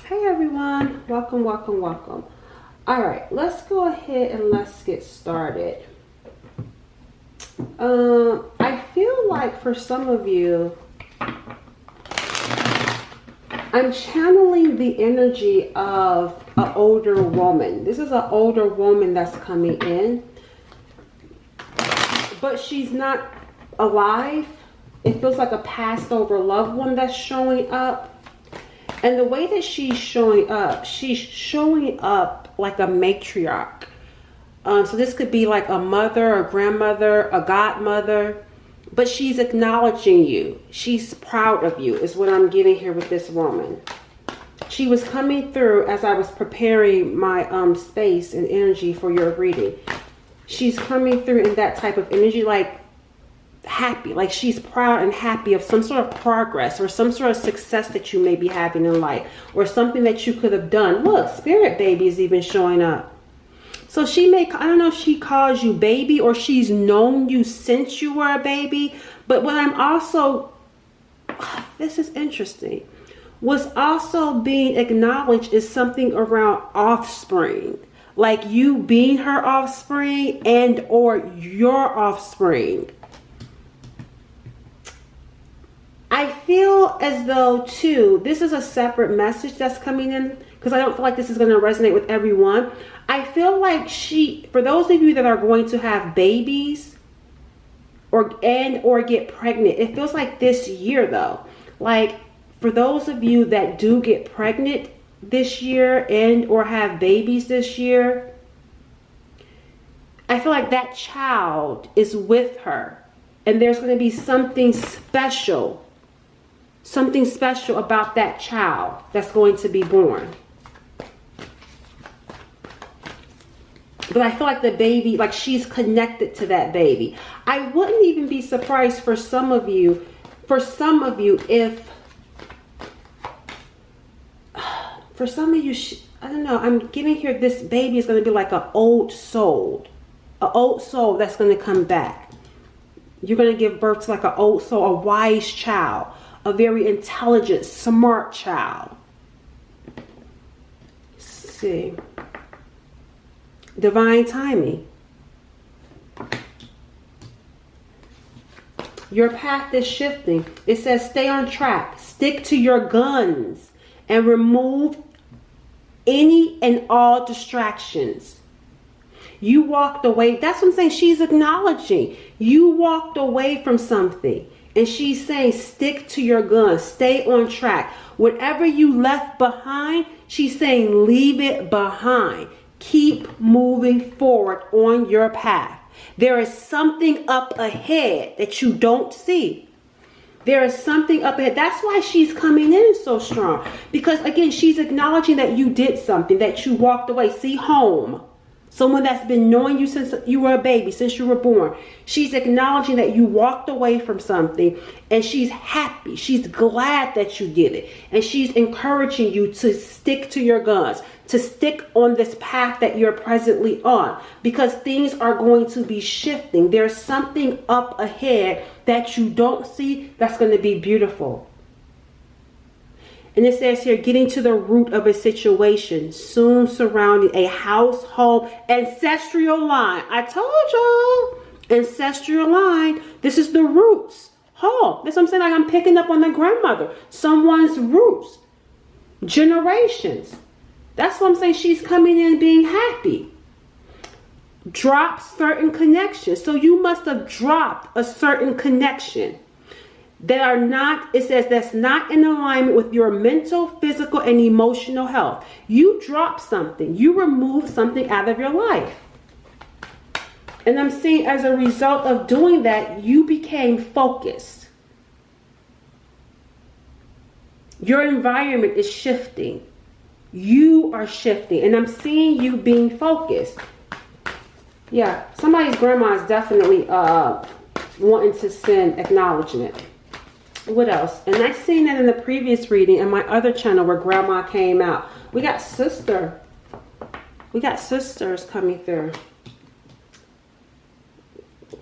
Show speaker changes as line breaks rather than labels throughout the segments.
Hey everyone, welcome. All right, let's go ahead and let's get started. I feel like for some of you, I'm channeling the energy of an older woman. This is an older woman that's coming in, but she's not alive. It feels like a passed over loved one that's showing up. And the way that she's showing up like a matriarch. So this could be like a mother, a grandmother, a godmother. But she's acknowledging you. She's proud of you is what I'm getting here with this woman. She was coming through as I was preparing my space and energy for your reading. She's coming through in that type of energy, like happy, like she's proud and happy of some sort of progress or some sort of success that you may be having in life, or something that you could have done. Look, spirit baby is even showing up. So she may, I don't know if she calls you baby or she's known you since you were a baby. But what I'm also, this is interesting, what's also being acknowledged is something around offspring, like you being her offspring and or your offspring. I feel as though, too, this is a separate message that's coming in because I don't feel like this is going to resonate with everyone. I feel like for those of you that are going to have babies or get pregnant, it feels like this year, though. Like, for those of you that do get pregnant this year and or have babies this year, I feel like that child is with her. And there's going to be something special about that child that's going to be born. But I feel like the baby, like she's connected to that baby. I wouldn't even be surprised for some of you if, for some of you, I don't know, I'm getting here, this baby is going to be like an old soul that's going to come back. You're going to give birth to like an old soul, a wise child, a very intelligent, smart child. Let's see. Divine timing. Your path is shifting. It says stay on track. Stick to your guns and remove any and all distractions. You walked away. That's what I'm saying. She's acknowledging. You walked away from something. And she's saying, stick to your guns. Stay on track. Whatever you left behind, she's saying, leave it behind. Keep moving forward on your path. There is something up ahead that you don't see. There is something up ahead. That's why she's coming in so strong. Because, again, she's acknowledging that you did something, that you walked away. See, home. Someone that's been knowing you since you were a baby, since you were born. She's acknowledging that you walked away from something and she's happy. She's glad that you did it. And she's encouraging you to stick to your guns, to stick on this path that you're presently on, because things are going to be shifting. There's something up ahead that you don't see that's going to be beautiful. And it says here, getting to the root of a situation, soon surrounding a household ancestral line. I told y'all, ancestral line. This is the roots. Oh, that's what I'm saying. Like I'm picking up on the grandmother, someone's roots, generations. That's what I'm saying. She's coming in being happy. Drop certain connections. So you must have dropped a certain connection that are not, it says, that's not in alignment with your mental, physical, and emotional health. You dropped something. You removed something out of your life. And I'm seeing as a result of doing that, you became focused. Your environment is shifting. You are shifting. And I'm seeing you being focused. Yeah, somebody's grandma is definitely wanting to send acknowledgement. What else? And I seen that in the previous reading in my other channel where grandma came out. We got sister. We got sisters coming through.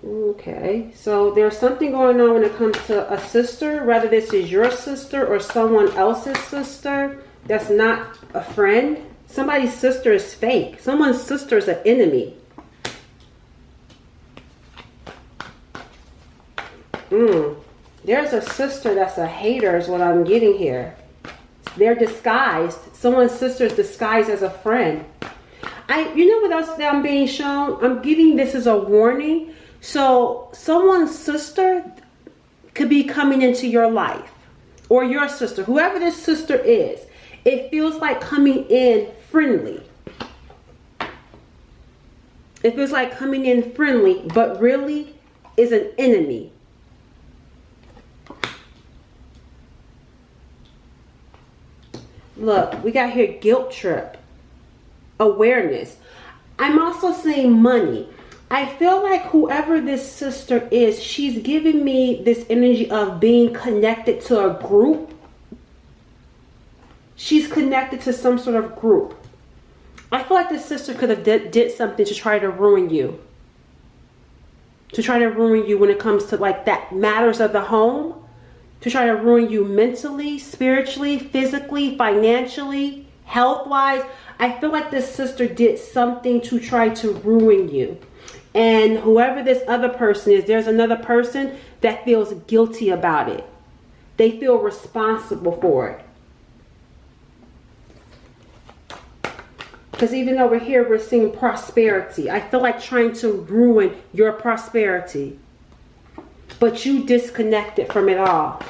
Okay, so there's something going on when it comes to a sister, whether this is your sister or someone else's sister. that's not a friend. Somebody's sister is fake. Someone's sister is an enemy. There's a sister that's a hater is what I'm getting here. They're disguised. Someone's sister is disguised as a friend. You know what else that I'm being shown? I'm giving this as a warning. So someone's sister could be coming into your life, or your sister, whoever this sister is. It feels like coming in friendly. It feels like coming in friendly, but really is an enemy. Look, we got here guilt trip, awareness. I'm also seeing money. I feel like whoever this sister is, she's giving me this energy of being connected to a group. She's connected to some sort of group. I feel like this sister could have did something to try to ruin you. To try to ruin you when it comes to like that matters of the home. To try to ruin you mentally, spiritually, physically, financially, health-wise. I feel like this sister did something to try to ruin you. And whoever this other person is, there's another person that feels guilty about it. They feel responsible for it. Because even over here, we're seeing prosperity. I feel like trying to ruin your prosperity. But you disconnected from it all.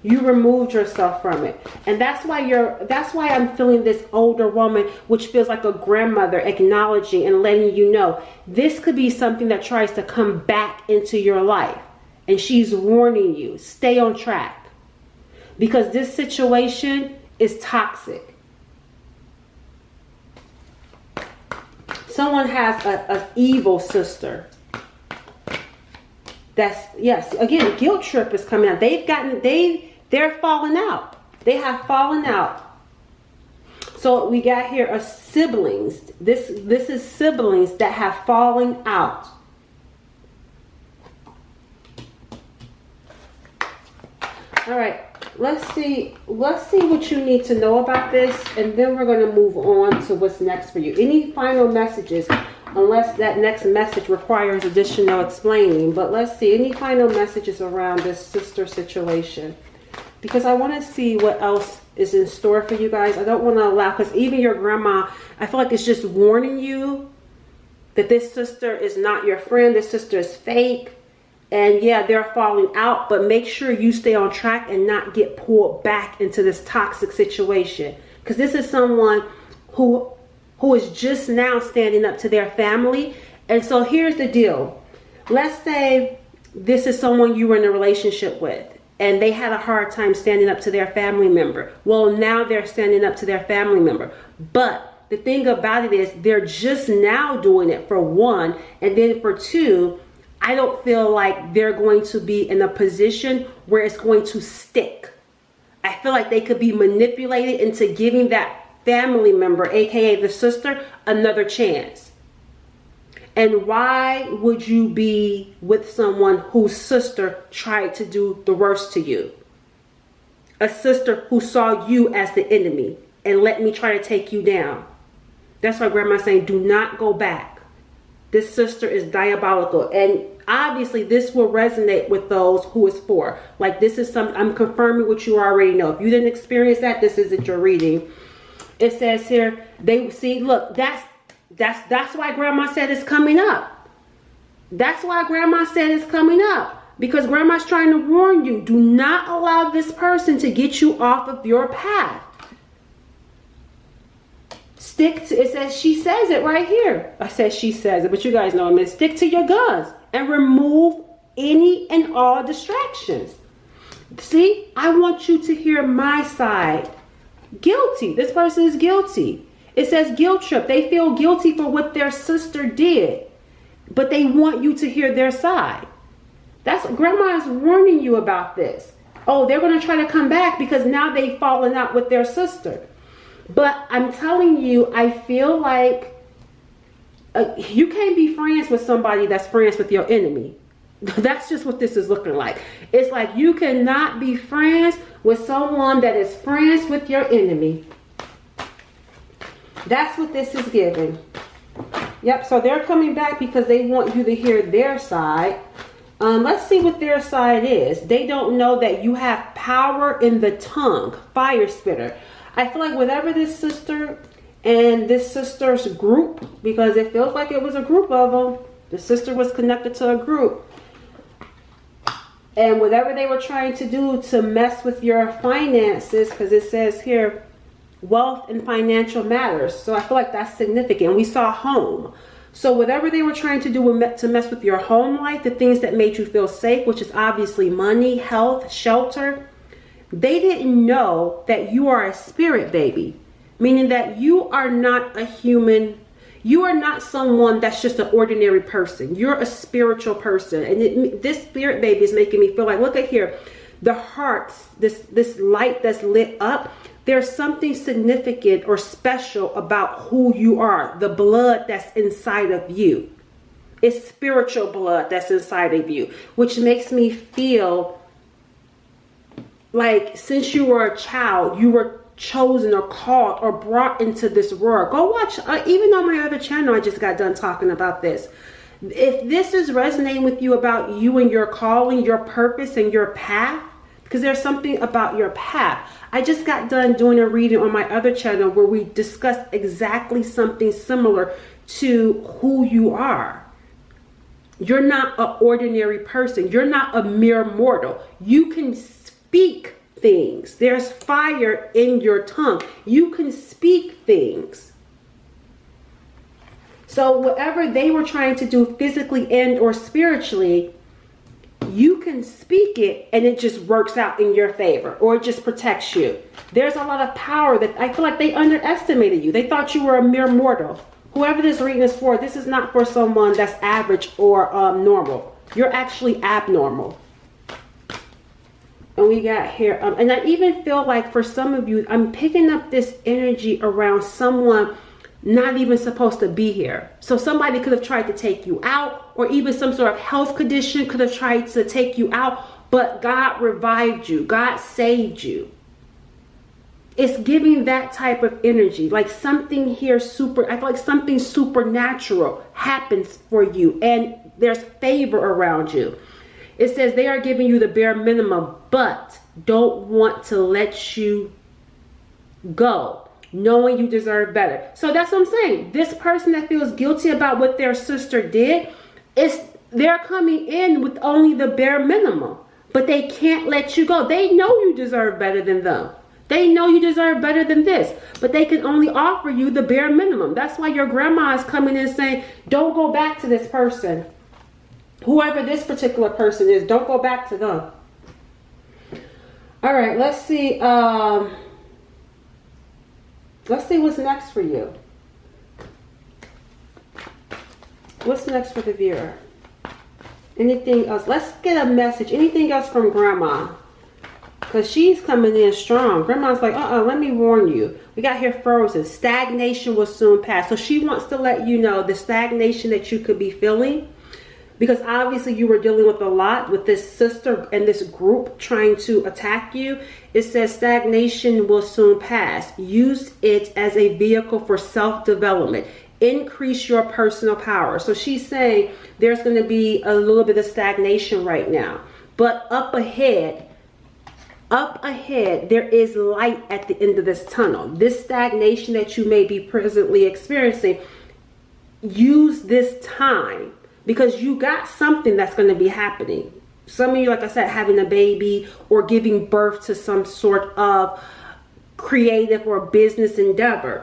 You removed yourself from it. And that's why I'm feeling this older woman, which feels like a grandmother, acknowledging and letting you know this could be something that tries to come back into your life. And she's warning you, stay on track. Because this situation is toxic. Someone has an evil sister. Yes, again, guilt trip is coming out. They're falling out. They have fallen out. So we got here are siblings. This is siblings that have fallen out. All right, let's see what you need to know about this, and then we're going to move on to what's next for you. Any final messages? Unless that next message requires additional explaining. But let's see. Any final messages around this sister situation? Because I want to see what else is in store for you guys. I don't want to allow, because even your grandma, I feel like it's just warning you that this sister is not your friend. This sister is fake. And yeah, they're falling out. But make sure you stay on track and not get pulled back into this toxic situation. Because this is someone who is just now standing up to their family. And so here's the deal. Let's say this is someone you were in a relationship with and they had a hard time standing up to their family member. Well, now they're standing up to their family member. But the thing about it is they're just now doing it, for one. And then for two, I don't feel like they're going to be in a position where it's going to stick. I feel like they could be manipulated into giving that family member, aka the sister, another chance. And why would you be with someone whose sister tried to do the worst to you? A sister who saw you as the enemy and let me try to take you down. That's why grandma's saying do not go back. This sister is diabolical. And obviously this will resonate with those who it's for. Like this is something, I'm confirming what you already know. If you didn't experience that, this isn't your reading. It says here, they see, look, that's why grandma said it's coming up. That's why grandma said it's coming up. Because grandma's trying to warn you, do not allow this person to get you off of your path. Stick to, it says, she says it right here. I said she says it, but you guys know I mean, stick to your guns and remove any and all distractions. See, I want you to hear my side. Guilty. This person is guilty. It says guilt trip. They feel guilty for what their sister did, but they want you to hear their side. That's grandma is warning you about this. Oh, they're going to try to come back because now they've fallen out with their sister. But I'm telling you, I feel like you can't be friends with somebody that's friends with your enemy. That's just what this is looking like. It's like you cannot be friends with someone that is friends with your enemy. That's what this is giving. Yep, so they're coming back because they want you to hear their side. Let's see what their side is. They don't know that you have power in the tongue. Fire spitter. I feel like whatever this sister and this sister's group, because it feels like it was a group of them. The sister was connected to a group. And whatever they were trying to do to mess with your finances, because it says here, wealth and financial matters. So I feel like that's significant. We saw home. So whatever they were trying to do to mess with your home life, the things that made you feel safe, which is obviously money, health, shelter, they didn't know that you are a spirit baby. Meaning that you are not a human. You are not someone that's just an ordinary person. You're a spiritual person. And this spirit baby is making me feel like, look at here, the hearts, this light that's lit up. There's something significant or special about who you are. The blood that's inside of you. It's spiritual blood that's inside of you. Which makes me feel like since you were a child, you were chosen or called or brought into this world. Go watch, even on my other channel, I just got done talking about this. If this is resonating with you about you and your calling, your purpose and your path, because there's something about your path. I just got done doing a reading on my other channel where we discussed exactly something similar to who you are. You're not an ordinary person. You're not a mere mortal. You can speak things. There's fire in your tongue. You can speak things. So whatever they were trying to do physically and or spiritually, you can speak it and it just works out in your favor, or it just protects you. There's a lot of power that I feel like they underestimated you. They thought you were a mere mortal. Whoever this reading is for, this is not for someone that's average or normal. You're actually abnormal. And we got here, and I even feel like for some of you, I'm picking up this energy around someone not even supposed to be here. So somebody could have tried to take you out, or even some sort of health condition could have tried to take you out, but God revived you. God saved you. It's giving that type of energy, like something here I feel like something supernatural happens for you, and there's favor around you. It says they are giving you the bare minimum, but don't want to let you go, knowing you deserve better. So that's what I'm saying. This person that feels guilty about what their sister did, they're coming in with only the bare minimum, but they can't let you go. They know you deserve better than them. They know you deserve better than this, but they can only offer you the bare minimum. That's why your grandma is coming in saying, don't go back to this person. Whoever this particular person is, don't go back to them. All right, let's see. Let's see what's next for you. What's next for the viewer? Anything else? Let's get a message. Anything else from Grandma? Because she's coming in strong. Grandma's like, let me warn you. We got here frozen. Stagnation will soon pass. So she wants to let you know the stagnation that you could be feeling. Because obviously you were dealing with a lot with this sister and this group trying to attack you. It says stagnation will soon pass. Use it as a vehicle for self-development. Increase your personal power. So she's saying there's going to be a little bit of stagnation right now. But up ahead, there is light at the end of this tunnel. This stagnation that you may be presently experiencing, use this time. Because you got something that's going to be happening. Some of you, like I said, having a baby or giving birth to some sort of creative or business endeavor.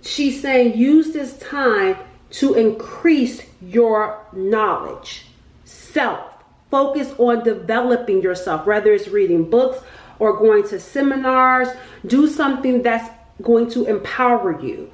She's saying use this time to increase your knowledge. Focus on developing yourself. Whether it's reading books or going to seminars. Do something that's going to empower you.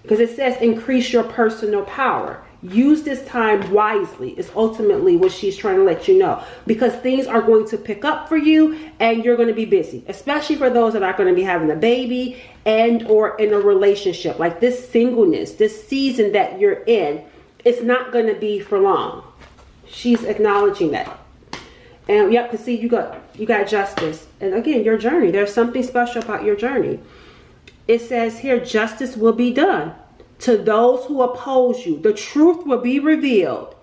Because it says increase your personal power. Use this time wisely is ultimately what she's trying to let you know. Because things are going to pick up for you and you're going to be busy. Especially for those that are going to be having a baby and or in a relationship. Like this singleness, this season that you're in, it's not going to be for long. She's acknowledging that. And yep, because see, you got justice. And again, your journey. There's something special about your journey. It says here, justice will be done to those who oppose you. The truth will be revealed.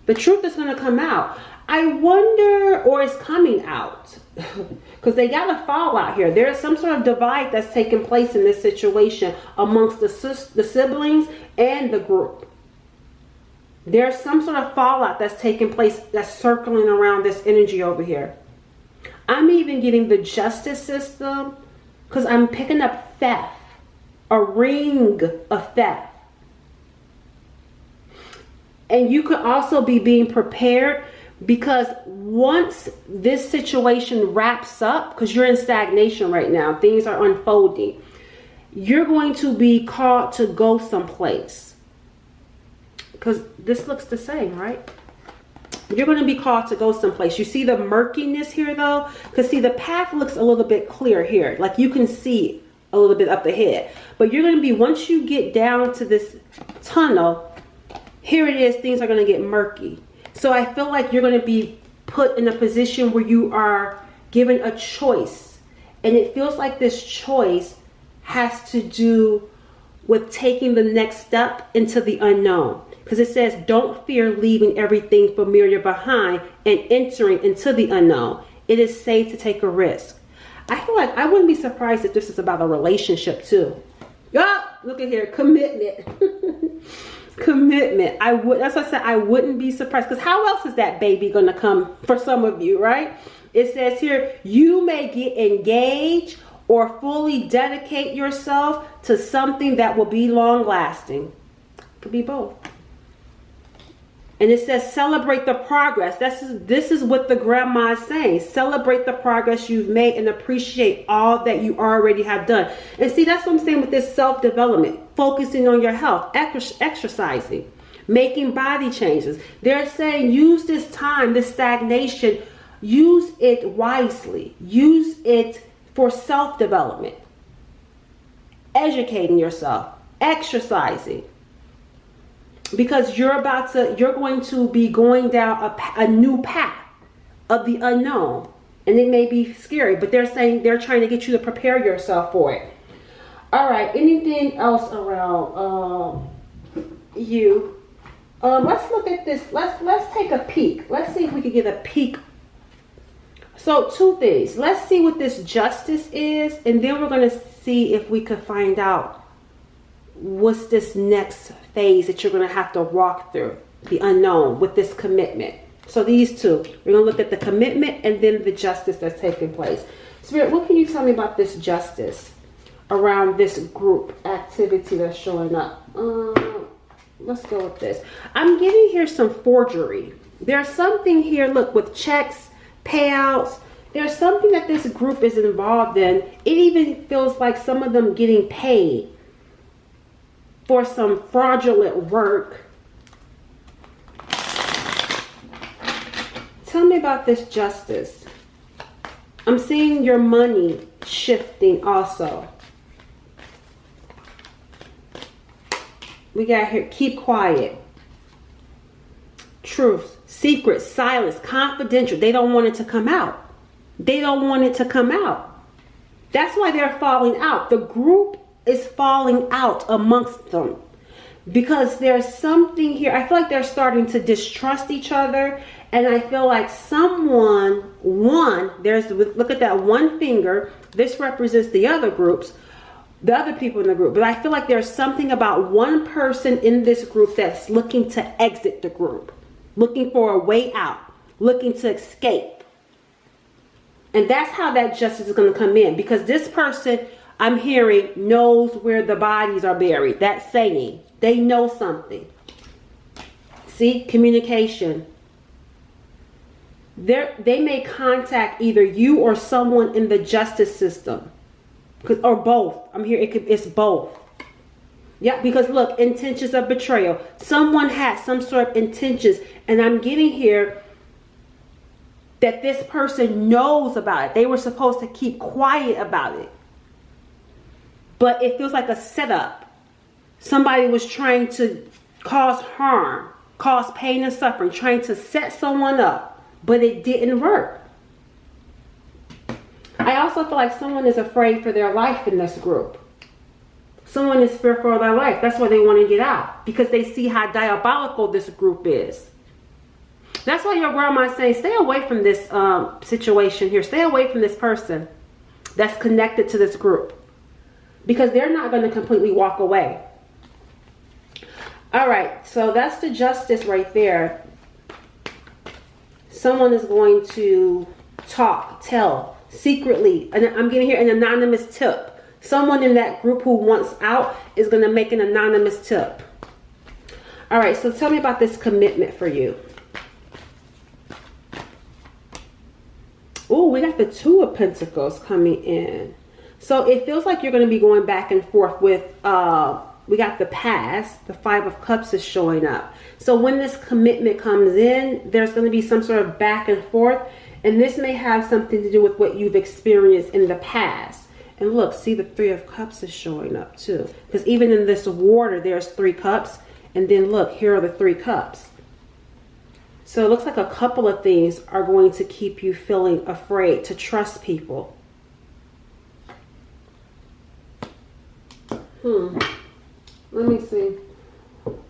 The truth is going to come out. I wonder, or it's coming out, because they got a fallout here. There's some sort of divide that's taking place in this situation amongst the siblings and the group. There's some sort of fallout that's taking place that's circling around this energy over here. I'm even getting the justice system, because I'm picking up theft, a ring of theft. And you could also be being prepared, because once this situation wraps up, because you're in stagnation right now, things are unfolding, you're going to be called to go someplace. Because this looks the same, right? You're going to be called to go someplace. You see the murkiness here, though? Because see, the path looks a little bit clear here. Like you can see a little bit up ahead. But you're going to be, once you get down to this tunnel, here it is, things are going to get murky. So I feel like you're going to be put in a position where you are given a choice. And it feels like this choice has to do with taking the next step into the unknown. Because it says, don't fear leaving everything familiar behind and entering into the unknown. It is safe to take a risk. I feel like I wouldn't be surprised if this is about a relationship too. Oh, look at here, commitment. Commitment. That's what I said, I wouldn't be surprised, because how else is that baby going to come for some of you, right? It says here, you may get engaged or fully dedicate yourself to something that will be long lasting. Could be both. And it says celebrate the progress. This is what the grandma is saying. Celebrate the progress you've made and appreciate all that you already have done. And see, that's what I'm saying with this self-development. Focusing on your health, exercising, making body changes. They're saying use this time, this stagnation, use it wisely. Use it for self-development. Educating yourself, exercising. Because you're going to be going down a new path of the unknown. And it may be scary, but they're saying they're trying to get you to prepare yourself for it. All right, anything else around you? Let's look at this. Let's take a peek. Let's see if we can get a peek. So two things. Let's see what this justice is, and then we're going to see if we could find out what's this next phase that you're going to have to walk through, the unknown, with this commitment. So these two, we're going to look at the commitment and then the justice that's taking place. Spirit, what can you tell me about this justice around this group activity that's showing up? Let's go with this. I'm getting here some forgery. There's something here, look, with checks, payouts. There's something that this group is involved in. It even feels like some of them getting paid for some fraudulent work. Tell me about this justice. I'm seeing your money shifting also. We got here, keep quiet. Truth, secret, silence, confidential. They don't want it to come out. They don't want it to come out. That's why they're falling out. The group is falling out amongst them. Because there's something here. I feel like they're starting to distrust each other. And I feel like look at that one finger. This represents the other groups, the other people in the group. But I feel like there's something about one person in this group that's looking to exit the group. Looking for a way out. Looking to escape. And that's how that justice is going to come in. Because this person, I'm hearing, knows where the bodies are buried. That's saying. They know something. See? Communication. They may contact either you or someone in the justice system. Or both. I'm here. It's both. Yeah, because look, intentions of betrayal. Someone had some sort of intentions. And I'm getting here that this person knows about it. They were supposed to keep quiet about it. But it feels like a setup. Somebody was trying to cause harm. cause pain and suffering, trying to set someone up, but it didn't work. I also feel like someone is afraid for their life in this group. Someone is fearful of their life. That's why they want to get out, because they see how diabolical this group is. That's why your grandma is saying, stay away from this situation here. Stay away from this person that's connected to this group, because they're not going to completely walk away. All right, so that's the justice right there. Someone is going to tell secretly, and I'm giving here an anonymous tip. Someone in that group who wants out is going to make an anonymous tip. All right, so tell me about this commitment for you. Oh, we got the Two of Pentacles coming in. So it feels like you're going to be going back and forth with, we got the past. The Five of Cups is showing up. So when this commitment comes in, there's going to be some sort of back and forth. And this may have something to do with what you've experienced in the past. And look, see, the Three of Cups is showing up too. Because even in this water, there's 3 cups. And then look, here are the 3 cups. So it looks like a couple of things are going to keep you feeling afraid to trust people. Let me see.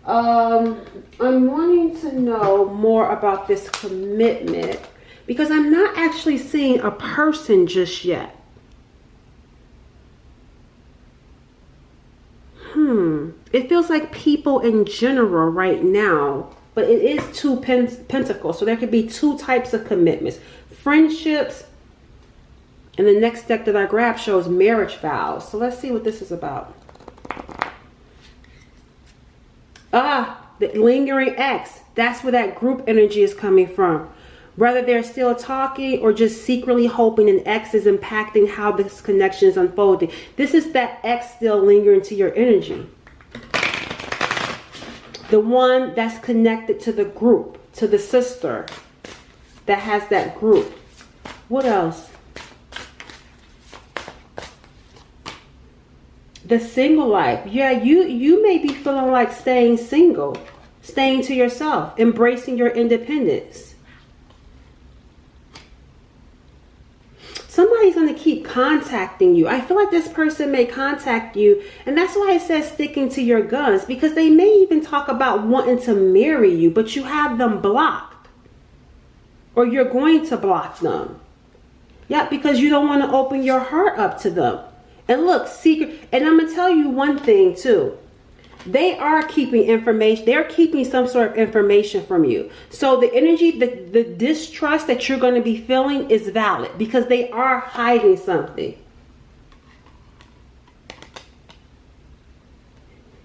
I'm wanting to know more about this commitment, because I'm not actually seeing a person just yet. It feels like people in general right now, but it is 2 pentacles. So there could be 2 types of commitments. Friendships, and the next deck that I grabbed shows marriage vows. So let's see what this is about. The lingering ex. That's where that group energy is coming from. Whether they're still talking or just secretly hoping an ex is impacting how this connection is unfolding. This is that ex still lingering to your energy. The one that's connected to the group, to the sister that has that group. What else? The single life. Yeah, you may be feeling like staying single, staying to yourself, embracing your independence. Somebody's going to keep contacting you. I feel like this person may contact you, and that's why it says sticking to your guns, because they may even talk about wanting to marry you, but you have them blocked, or you're going to block them. Yeah, because you don't want to open your heart up to them. And look, secret, and I'm going to tell you one thing too. They are keeping information. They're keeping some sort of information from you. So the energy, the distrust that you're going to be feeling is valid, because they are hiding something.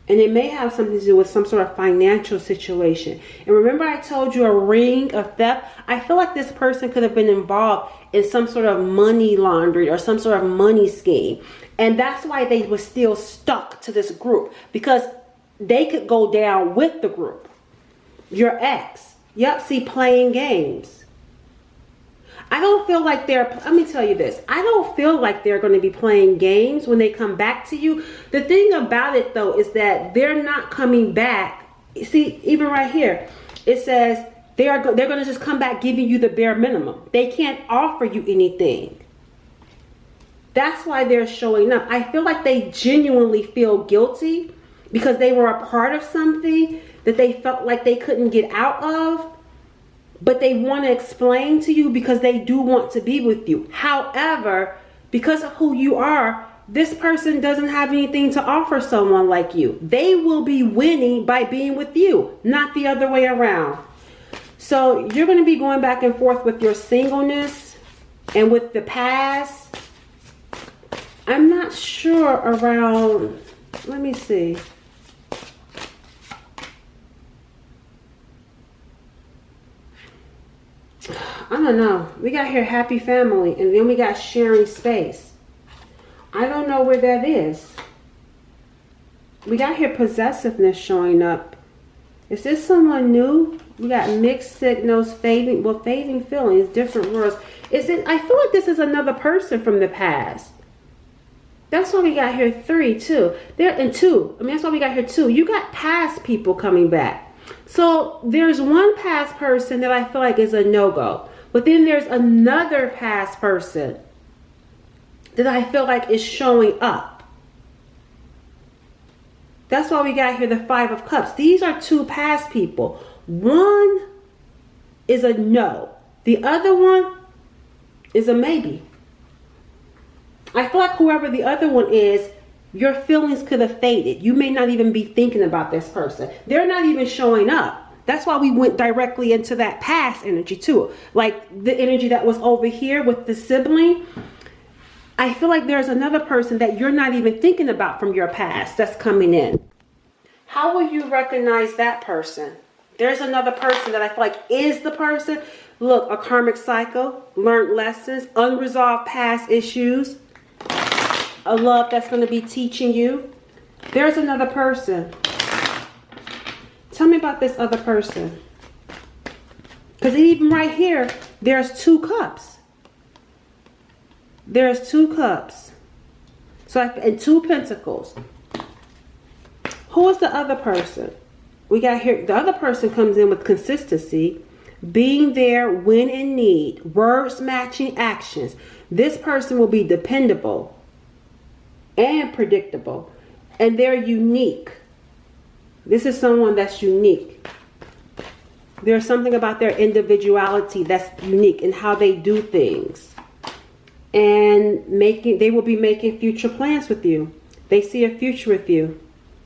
And it may have something to do with some sort of financial situation. And remember I told you a ring of theft? I feel like this person could have been involved in some sort of money laundering or some sort of money scheme. And that's why they were still stuck to this group, because they could go down with the group. Your ex. Yep, see, playing games. I don't feel like let me tell you this. I don't feel like they're going to be playing games when they come back to you. The thing about it, though, is that they're not coming back. See, even right here, it says they're going to just come back giving you the bare minimum. They can't offer you anything. That's why they're showing up. I feel like they genuinely feel guilty, because they were a part of something that they felt like they couldn't get out of. But they want to explain to you because they do want to be with you. However, because of who you are, this person doesn't have anything to offer someone like you. They will be winning by being with you, not the other way around. So you're going to be going back and forth with your singleness and with the past. I'm not sure around, let me see. I don't know. We got here happy family, and then we got sharing space. I don't know where that is. We got here possessiveness showing up. Is this someone new? We got mixed signals, fading feelings, different worlds. Is it? I feel like this is another person from the past. That's why we got here 3 too. There and 2. I mean, that's why we got here 2. You got past people coming back. So there's one past person that I feel like is a no-go. But then there's another past person that I feel like is showing up. That's why we got here the Five of Cups. These are two past people. One is a no. The other one is a maybe. I feel like whoever the other one is, your feelings could have faded. You may not even be thinking about this person. They're not even showing up. That's why we went directly into that past energy too. Like the energy that was over here with the sibling. I feel like there's another person that you're not even thinking about from your past that's coming in. How will you recognize that person? There's another person that I feel like is the person. Look, a karmic cycle, learned lessons, unresolved past issues, a love that's going to be teaching you. There's another person. Tell me about this other person. Because even right here, there's two cups. There's two cups. And two pentacles. Who is the other person? We got here, the other person comes in with consistency, being there when in need, words matching actions. This person will be dependable and predictable, and they're unique. This is someone that's unique. There's something about their individuality that's unique in how they do things. And they will be making future plans with you. They see a future with you.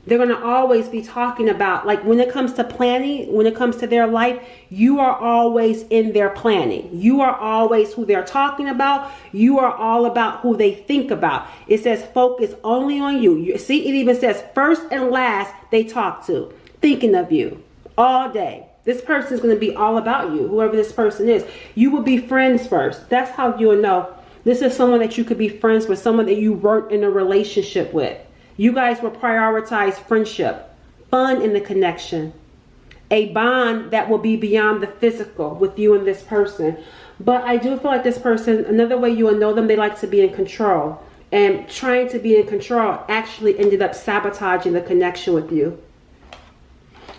They're going to always be talking about, like when it comes to planning, when it comes to their life, you are always in their planning. You are always who they're talking about. You are all about who they think about. It says focus only on you. You see, it even says first and last they talk to, thinking of you all day. This person is going to be all about you, whoever this person is. You will be friends first. That's how you'll know. This is someone that you could be friends with, someone that you weren't in a relationship with. You guys will prioritize friendship, fun in the connection, a bond that will be beyond the physical with you and this person. But I do feel like this person, another way you will know them, they like to be in control. And trying to be in control actually ended up sabotaging the connection with you.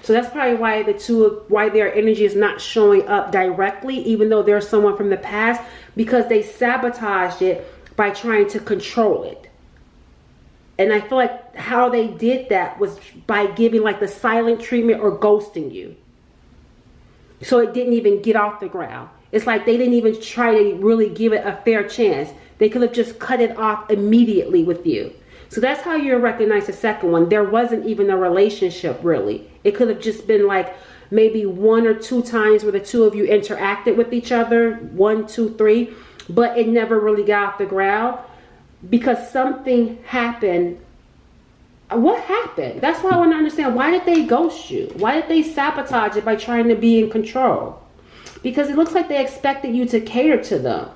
So that's probably why their energy is not showing up directly, even though there's someone from the past, because they sabotaged it by trying to control it. And I feel like how they did that was by giving like the silent treatment or ghosting you. So it didn't even get off the ground. It's like they didn't even try to really give it a fair chance. They could have just cut it off immediately with you. So that's how you recognize the second one. There wasn't even a relationship really. It could have just been like maybe 1 or 2 times where the two of you interacted with each other. 1, 2, 3. But it never really got off the ground. Because something happened. What happened? That's why I want to understand. Why did they ghost you? Why did they sabotage it by trying to be in control? Because it looks like they expected you to cater to them.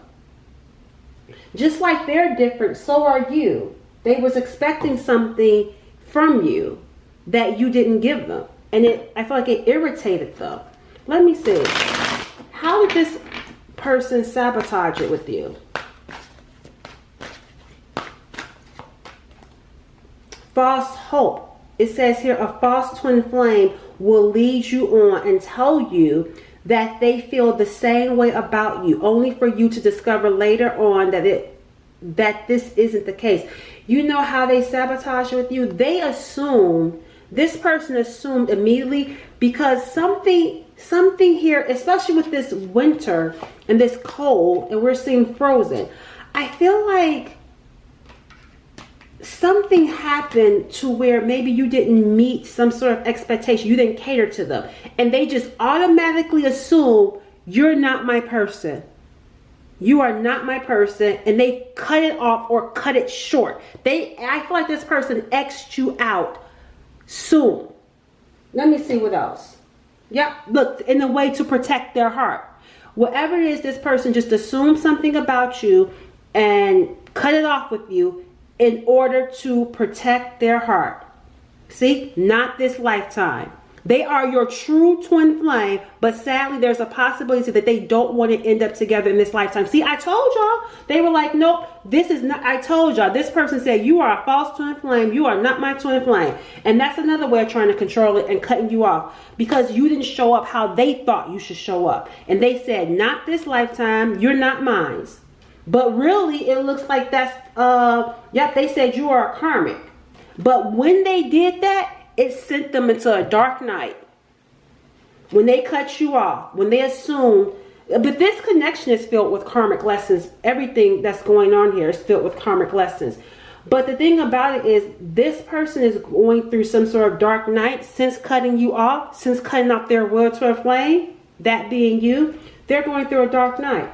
Just like they're different, so are you. They was expecting something from you that you didn't give them. And I feel like it irritated them. Let me see. How did this person sabotage it with you? False hope. It says here, a false twin flame will lead you on and tell you that they feel the same way about you, only for you to discover later on that this isn't the case. You know how they sabotage with you? This person assumed immediately, because something here, especially with this winter and this cold, and we're seeing frozen, I feel like something happened to where maybe you didn't meet some sort of expectation. You didn't cater to them. And they just automatically assume you're not my person. You are not my person. And they cut it off or cut it short. I feel like this person X'd you out soon. Let me see what else. Yeah, look, in a way to protect their heart. Whatever it is, this person just assumed something about you and cut it off with you in order to protect their heart. See, not this lifetime. They are your true twin flame, but sadly there's a possibility that they don't want to end up together in this lifetime. See, I told y'all. They were like, nope, this is not, I told y'all. This person said, you are a false twin flame. You are not my twin flame. And that's another way of trying to control it and cutting you off, because you didn't show up how they thought you should show up. And they said, not this lifetime, you're not mine. But really, it looks like that's, yep, they said you are a karmic. But when they did that, it sent them into a dark night. When they cut you off, when they assumed, but this connection is filled with karmic lessons. Everything that's going on here is filled with karmic lessons. But the thing about it is, this person is going through some sort of dark night since cutting you off, since cutting off their will to a flame, that being you. They're going through a dark night.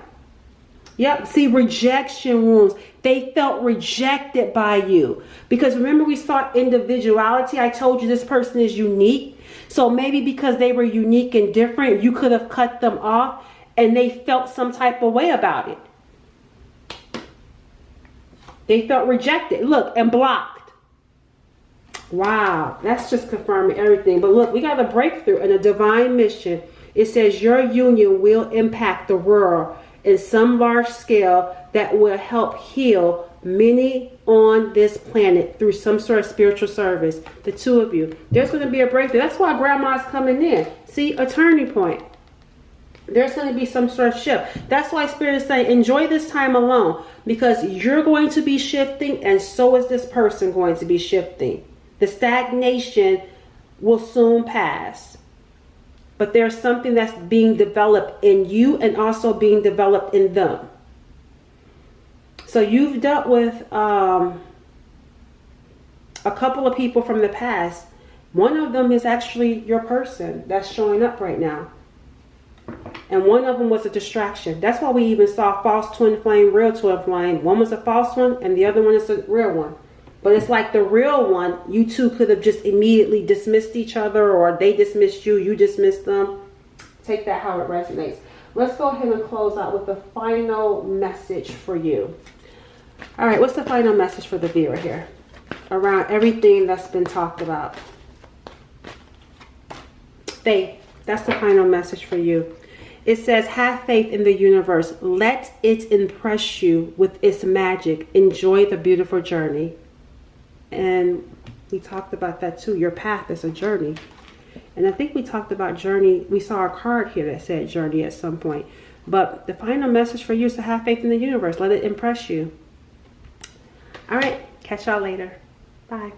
Yep, see, rejection wounds. They felt rejected by you. Because remember, we saw individuality. I told you this person is unique. So maybe because they were unique and different, you could have cut them off and they felt some type of way about it. They felt rejected. Look, and blocked. Wow, that's just confirming everything. But look, we got a breakthrough and a divine mission. It says your union will impact the world in some large scale that will help heal many on this planet through some sort of spiritual service. The two of you, there's going to be a breakthrough. That's why grandma's coming in. See, a turning point. There's going to be some sort of shift. That's why Spirit is saying enjoy this time alone, because you're going to be shifting and so is this person going to be shifting. The stagnation will soon pass. But there's something that's being developed in you and also being developed in them. So you've dealt with a couple of people from the past. One of them is actually your person that's showing up right now. And one of them was a distraction. That's why we even saw false twin flame, real twin flame. One was a false one and the other one is a real one. But it's like the real one, you two could have just immediately dismissed each other, or they dismissed you, you dismissed them. Take that how it resonates. Let's go ahead and close out with the final message for you. All right, what's the final message for the viewer here around everything that's been talked about? Faith. That's the final message for you. It says, have faith in the universe. Let it impress you with its magic. Enjoy the beautiful journey. And we talked about that too. Your path is a journey. And I think we talked about journey. We saw a card here that said journey at some point. But the final message for you is to have faith in the universe. Let it impress you. All right. Catch y'all later. Bye.